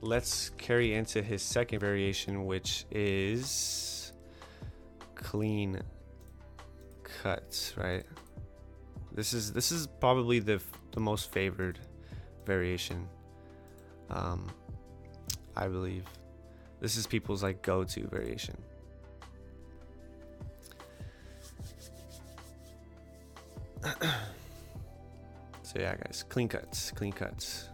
let's carry into his second variation, which is clean cuts, right? This is probably the most favored variation. I believe this is people's like go-to variation. So yeah, guys, clean cuts, clean cuts.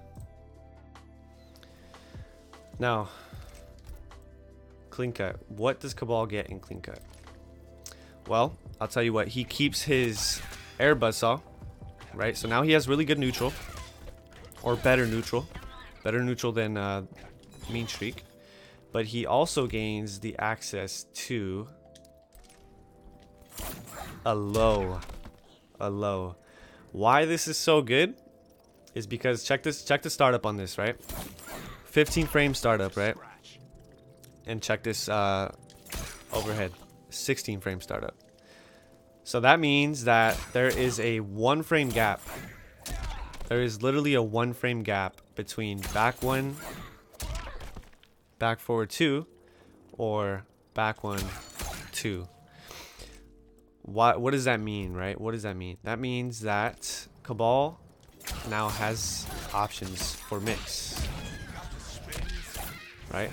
Now, clean cut. What does Kabal get in clean cut? Well, I'll tell you what. He keeps his air buzzsaw, right? So now he has really good neutral, or better neutral than mean streak. But he also gains the access to a low. Why this is so good is because check the startup on this, right? 15 frame startup, right? And check this overhead, 16 frame startup. So that means that there is a 1 frame gap. There is literally a 1 frame gap between back 1, back forward 2, or back 1, 2. What does that mean, right? What does that mean? That means that Kabal now has options for mix, right?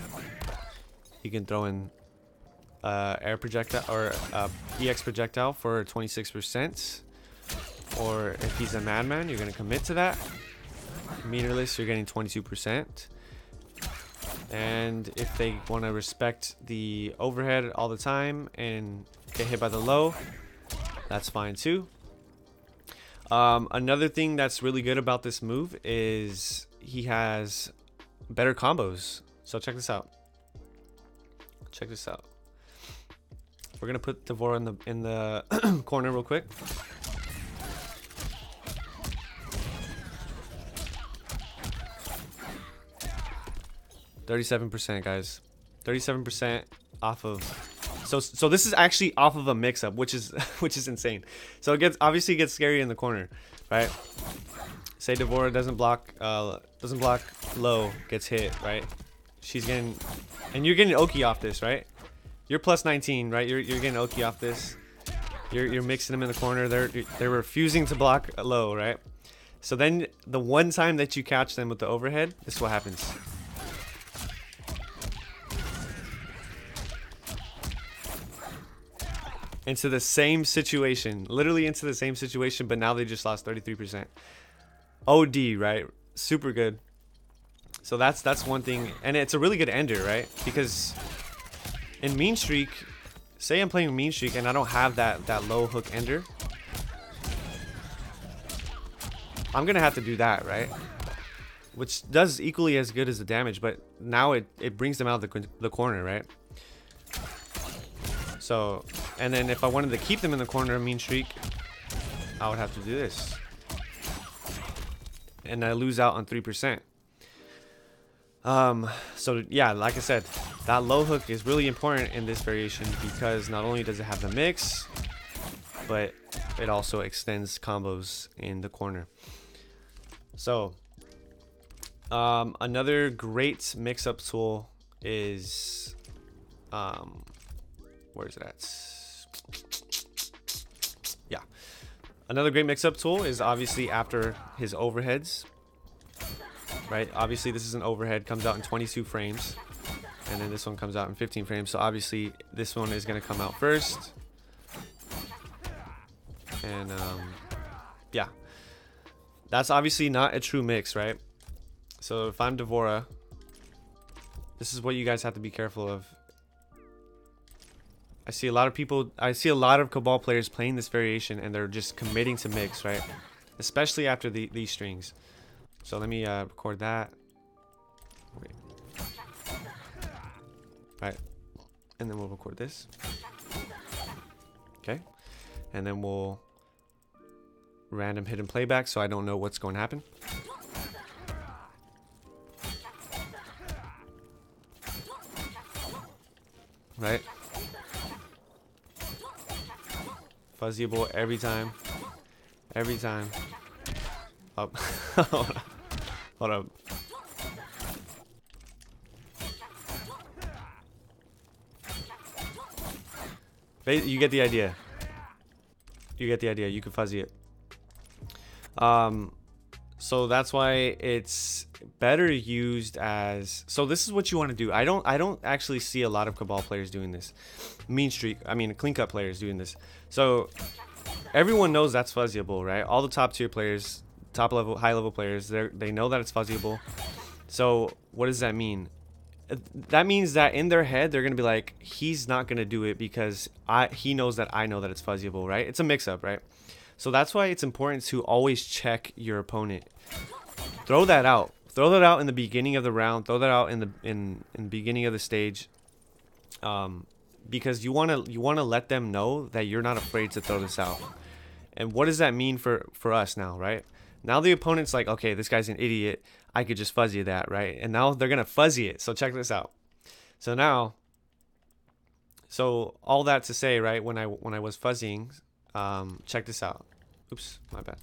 You can throw in air projectile or EX projectile for 26%, or if he's a madman, you're gonna commit to that. Meterless, you're getting 22%. And if they want to respect the overhead all the time and get hit by the low, that's fine too. Another thing that's really good about this move is he has better combos. So check this out. Check this out. We're gonna put Devora in the corner real quick. %, guys. 37% off of. So this is actually off of a mix-up, which is insane. So it obviously gets scary in the corner, right? Say Devora doesn't block low, gets hit, right? She's getting, and you're getting Oki off this, right? You're plus 19, right? You're getting Oki off this. You're mixing them in the corner. They're refusing to block low, right? So then the one time that you catch them with the overhead, this is what happens. Into the same situation, literally into the same situation, but now they just lost 33%. OD, right? Super good. So that's one thing, and it's a really good ender, right? Because in mean streak, say I'm playing mean streak and I don't have that low hook ender, I'm gonna have to do that, right? Which does equally as good as the damage, but now it brings them out of the corner, right? So, and then if I wanted to keep them in the corner of mean streak, I would have to do this, and I lose out on 3%. So yeah, like I said, that low hook is really important in this variation because not only does it have the mix, but it also extends combos in the corner. So another great mix-up tool is where is it at? Yeah, another great mix-up tool is obviously after his overheads, right? Obviously this is an overhead, comes out in 22 frames, and then this one comes out in 15 frames. So obviously this one is going to come out first, and yeah, that's obviously not a true mix, right? So if I'm Devora, this is what you guys have to be careful of. I see a lot of Kabal players playing this variation and they're just committing to mix, right? Especially after these strings. So let me record that. Wait. Right. And then we'll record this. Okay. And then we'll random hidden playback so I don't know what's going to happen. Right. Fuzzyable every time. Every time. Up. Hold up. You get the idea. You get the idea. You can fuzzy it. So that's why it's better used as. So this is what you want to do. I don't actually see a lot of Cabal players doing this. Clean cut players doing this. So everyone knows that's fuzzyable, right? All the top tier players, top level, high level players, they know that it's fuzzyable. So what does that mean? That means that in their head they're gonna be like, he's not gonna do it because he knows that I know that it's fuzzyable, right? It's a mix-up, right? So that's why it's important to always check your opponent. Throw that out. Throw that out in the beginning of the round. Throw that out in the beginning of the stage, because you wanna let them know that you're not afraid to throw this out. And what does that mean for us now, right? Now the opponent's like, okay, this guy's an idiot. I could just fuzzy that, right? And now they're gonna fuzzy it. So check this out. So now, all that to say, right? When I was fuzzying, check this out. Oops, my bad.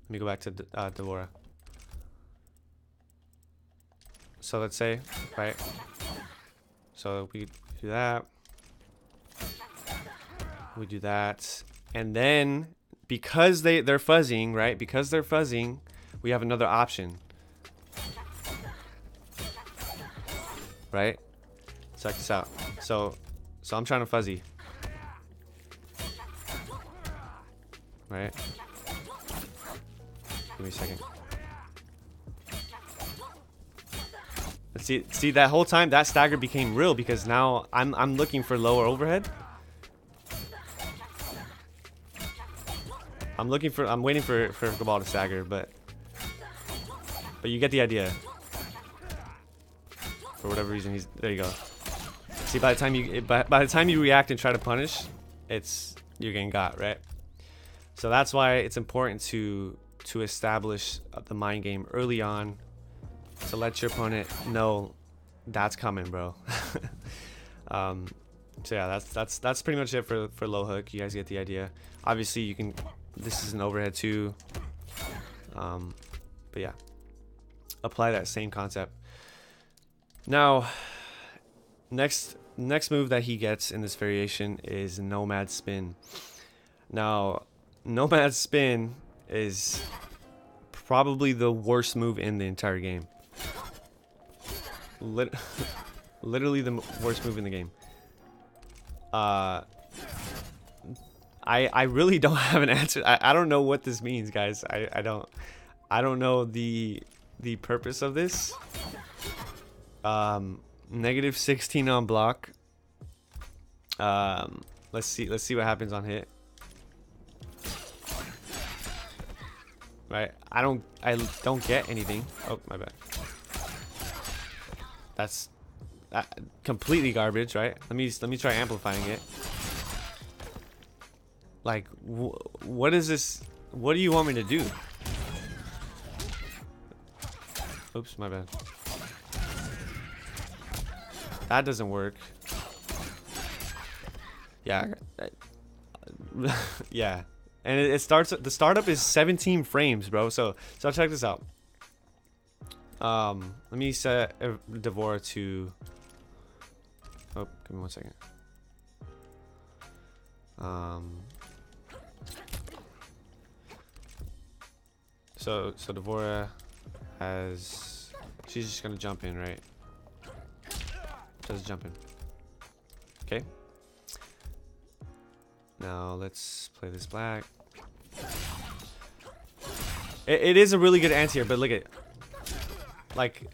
Let me go back to Devora. So let's say, right? So we do that. We do that, and then because they're fuzzying, right? Because they're fuzzying, we have another option. Right? Check this out. So I'm trying to fuzzy. Right? Give me a second. Let's see that whole time that stagger became real because now I'm looking for lower overhead. I'm waiting for Kabal to stagger, but you get the idea. For whatever reason, there you go. See, by the time you react and try to punish, you're getting got, right? So that's why it's important to establish the mind game early on, to let your opponent know that's coming, bro. So yeah, that's pretty much it for low hook. You guys get the idea. Obviously, you can. This is an overhead too. But yeah, apply that same concept. Now, next move that he gets in this variation is Nomad Spin. Now, Nomad Spin is probably the worst move in the entire game. Literally the worst move in the game. I really don't have an answer. I don't know what this means, guys. I don't know the purpose of this. Negative 16 on block. Let's see what happens on hit. Right, I don't get anything. Oh, my bad. That's completely garbage, right? Let me try amplifying it. Like, what is this? What do you want me to do? Oops, my bad. That doesn't work. Yeah. Yeah. And it starts. The startup is 17 frames, bro. So check this out. Let me set Devora to. Oh, give me 1 second. So Devora has. She's just gonna jump in, right? Just jump in. Okay. Now let's play this black. It is a really good anti-air, but look at, like,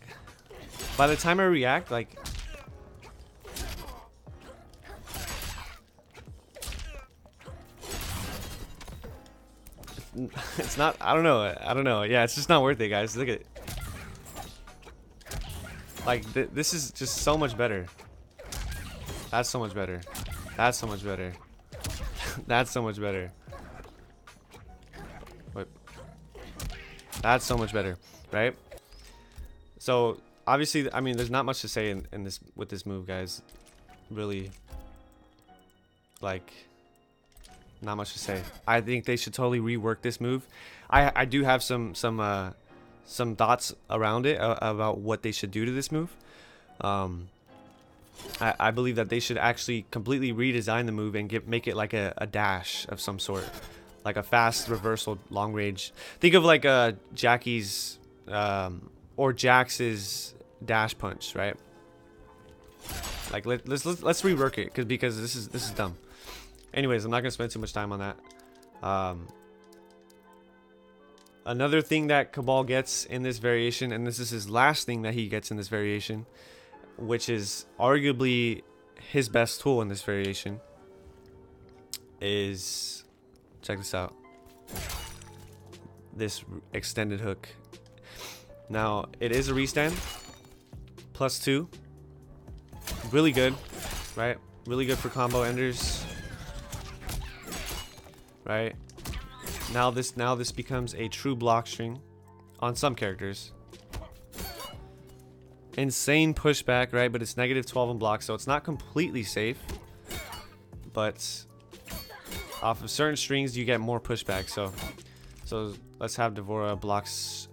by the time I react, like, it's not. I don't know. Yeah, it's just not worth it, guys. Look at it. Like, this is just so much better. That's so much better. That's so much better. That's so much better. Wait. That's so much better, right? So obviously, I mean, there's not much to say in this with this move, guys. Really, like, not much to say. I think they should totally rework this move. I do have some thoughts around it about what they should do to this move. I believe that they should actually completely redesign the move and make it like a dash of some sort, like a fast reversal long range. Think of like Jackie's or Jax's dash punch, right? Like let's rework it because this is dumb. Anyways, I'm not gonna spend too much time on that. Another thing that Kabal gets in this variation, and this is his last thing that he gets in this variation, which is arguably his best tool in this variation, is, check this out, this extended hook. Now it is a restand, +2, really good, right? Really good for combo enders, right? Now this becomes a true block string on some characters. Insane pushback, right? But it's -12 on block, so it's not completely safe. But off of certain strings, you get more pushback. So let's have Devora blocks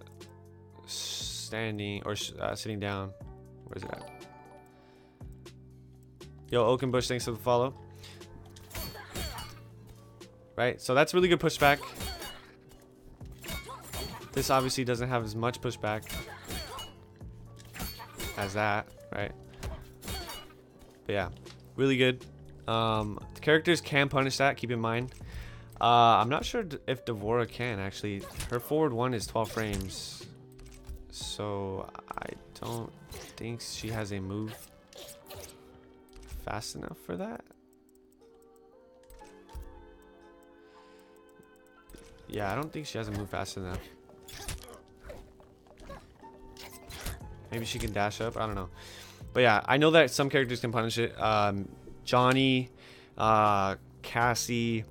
standing or sitting down. Where's it at? Yo, Oakenbush, thanks for the follow. Right, so that's really good pushback. This obviously doesn't have as much pushback as that, right? But yeah, really good. The characters can punish that, keep in mind. I'm not sure if Devora can actually. Her forward one is 12 frames, so I don't think she has a move fast enough for that. Yeah, I don't think she has a move fast enough. Maybe she can dash up. I don't know. But yeah, I know that some characters can punish it. Johnny, Cassie,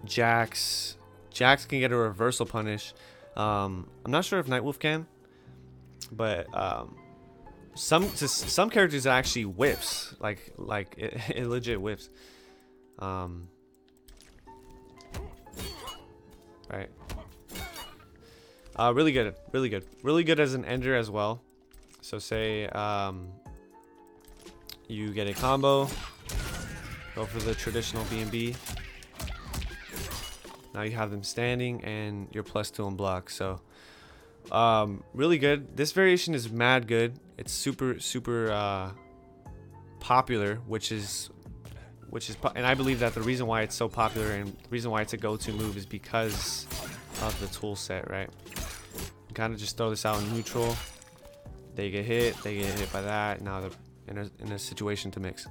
Jax. Jax can get a reversal punish. I'm not sure if Nightwolf can. But some characters actually whiffs. Like it legit whiffs. Right. Really good. Really good. Really good as an ender as well. So say you get a combo, go for the traditional B&B. Now you have them standing and you're +2 on block. So really good. This variation is mad good. It's super popular, and I believe that the reason why it's so popular and the reason why it's a go-to move is because of the tool set, right? You kind of just throw this out in neutral. They get hit by that. Now they're in a situation to mix.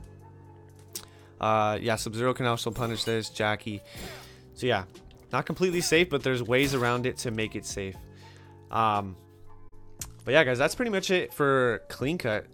Yeah, Sub-Zero can also punish this, Jackie. So yeah, not completely safe, but there's ways around it to make it safe. But yeah, guys, that's pretty much it for Clean Cut.